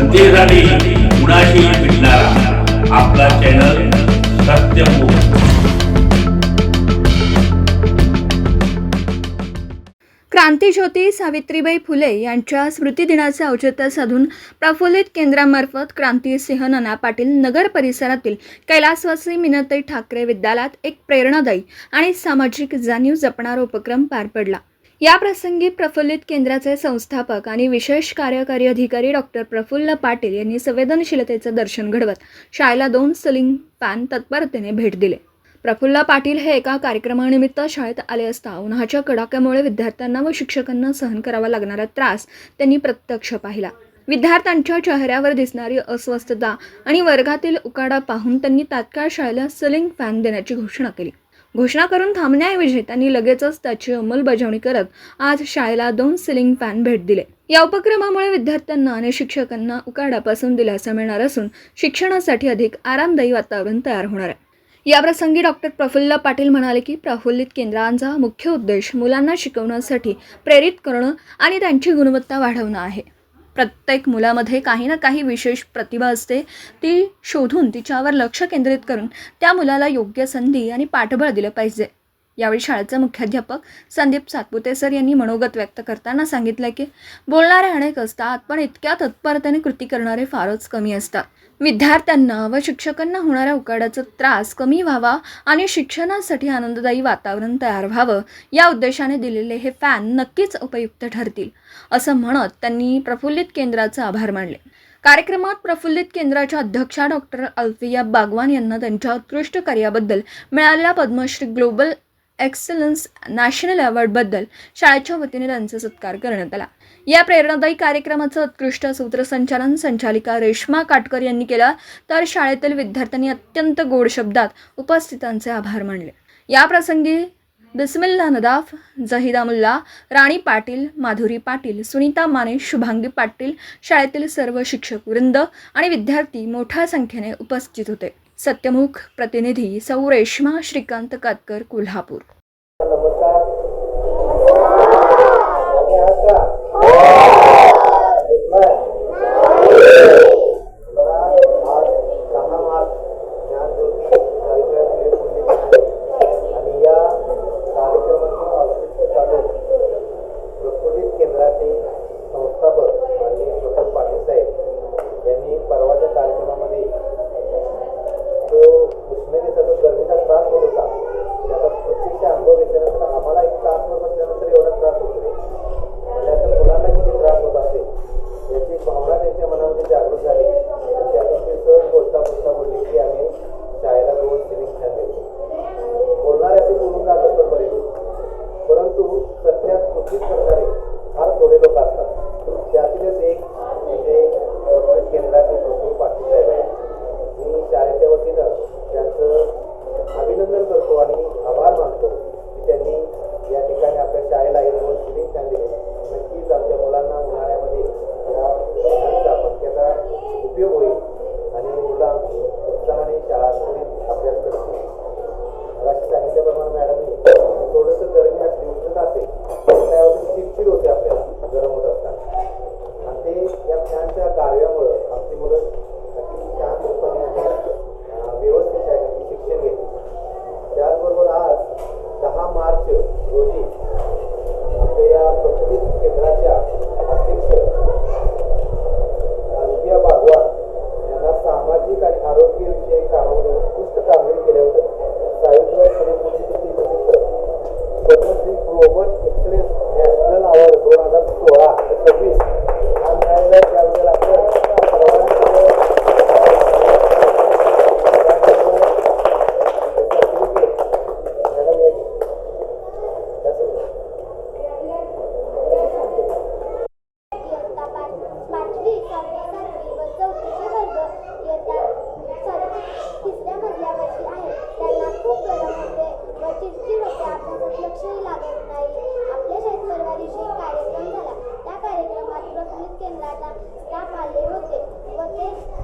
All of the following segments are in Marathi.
जनतेसाठी कुणाशी भेटणारा आपला चॅनल सत्यमुख। क्रांतीज्योती सावित्रीबाई फुले यांच्या स्मृतिदिनाचे औचित्य साधून प्रफुल्लित केंद्रामार्फत क्रांतीसिंह नाना पाटील नगर परिसरातील कैलासवासी मिनतताई ठाकरे विद्यालयात एक प्रेरणादायी आणि सामाजिक जाणीव जपणारा उपक्रम पार पडला। या प्रसंगी प्रफुल्लित केंद्राचे संस्थापक आणि विशेष कार्यकारी अधिकारी डॉक्टर प्रफुल्ल पाटील यांनी संवेदनशीलतेचे दर्शन घडवत शाळेला 2 सिलिंग फॅन तत्परतेने भेट दिले। प्रफुल्ल पाटील हे एका कार्यक्रमानिमित्त शाळेत आले असता उन्हाच्या कडाक्यामुळे विद्यार्थ्यांना व शिक्षकांना सहन करावा लागणारा त्रास त्यांनी प्रत्यक्ष पाहिला। विद्यार्थ्यांच्या चेहऱ्यावर दिसणारी अस्वस्थता आणि वर्गातील उकाडा पाहून त्यांनी तात्काळ शाळेला सिलिंग फॅन देण्याची घोषणा केली। घोषणा करून थांबण्याऐवजी त्यांनी लगेचच त्याची अंमलबजावणी करत आज शाळेला 2 सिलिंग फॅन भेट दिले। या उपक्रमामुळे विद्यार्थ्यांना आणि शिक्षकांना उकाड्यापासून दिलासा मिळणार असून शिक्षणासाठी अधिक आरामदायी वातावरण तयार होणार आहे। या प्रसंगी डॉक्टर प्रफुल्ल पाटील म्हणाले की प्रफुल्लित केंद्रांचा मुख्य उद्देश मुलांना शिकवण्यासाठी प्रेरित करणं आणि त्यांची गुणवत्ता वाढवणं आहे। प्रत्येक मुलामध्ये काही ना काही विशेष प्रतिभा असते, ती शोधून तिच्यावर लक्ष केंद्रित करून त्या मुलाला योग्य संधी आणि पाठबळ दिलं पाहिजे। यावेळी शाळेचे मुख्याध्यापक संदीप सातपुते सर यांनी मनोगत व्यक्त करताना सांगितलं की बोलणारे अनेक असतात, पण इतक्या तत्परतेने कृती करणारे फारच कमी असतात। विद्यार्थ्यांना व शिक्षकांना होणाऱ्या उकाड्याचा त्रास कमी व्हावा आणि शिक्षणासाठी आनंददायी वातावरण तयार व्हावं या उद्देशाने दिलेले हे फॅन नक्कीच उपयुक्त ठरतील, असं म्हणत त्यांनी प्रफुल्लित केंद्राचे आभार मानले। कार्यक्रमात प्रफुल्लित केंद्राच्या अध्यक्षा डॉक्टर अल्फिया बागवान यांना त्यांच्या उत्कृष्ट कार्याबद्दल मिळालेल्या पद्मश्री ग्लोबल एक्सलन्स नॅशनल अवॉर्डबद्दल शाळेच्या वतीने त्यांचा सत्कार करण्यात आला। या प्रेरणादायी कार्यक्रमाचं उत्कृष्ट सूत्रसंचालन संचालिका रेश्मा काटकर यांनी केलं, तर शाळेतील विद्यार्थ्यांनी अत्यंत गोड शब्दात उपस्थितांचे आभार मानले। या प्रसंगी बिस्मिल्ला नदाफ, जहिदा मुल्ला, राणी पाटील, माधुरी पाटील, सुनीता माने, शुभांगी पाटील, शाळेतील सर्व शिक्षक वृंद आणि विद्यार्थी मोठ्या संख्येने उपस्थित होते। सत्यमुख प्रतिनिधी सौ रेश्मा श्रीकांत कातकर, कोल्हापूर।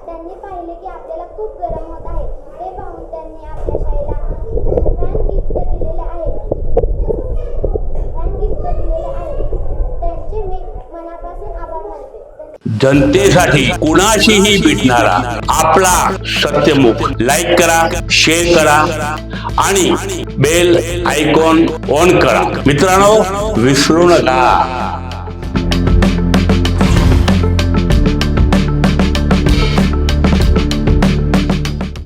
त्यांनी पाहिले की आपल्याला खूप गरम होत आहे, ते पाहून त्यांनी आपल्या शाळेला फॅन गिफ्ट दिलेले आहे। त्यांचे मी मनापासून आभार पवार म्हणते. जनतेसाठी कुणाशीही भेटणारा आपला सत्यमुख. लाईक करा, शेअर करा आणि बेल आयकॉन ऑन करा. मित्रांनो, विसरू नका.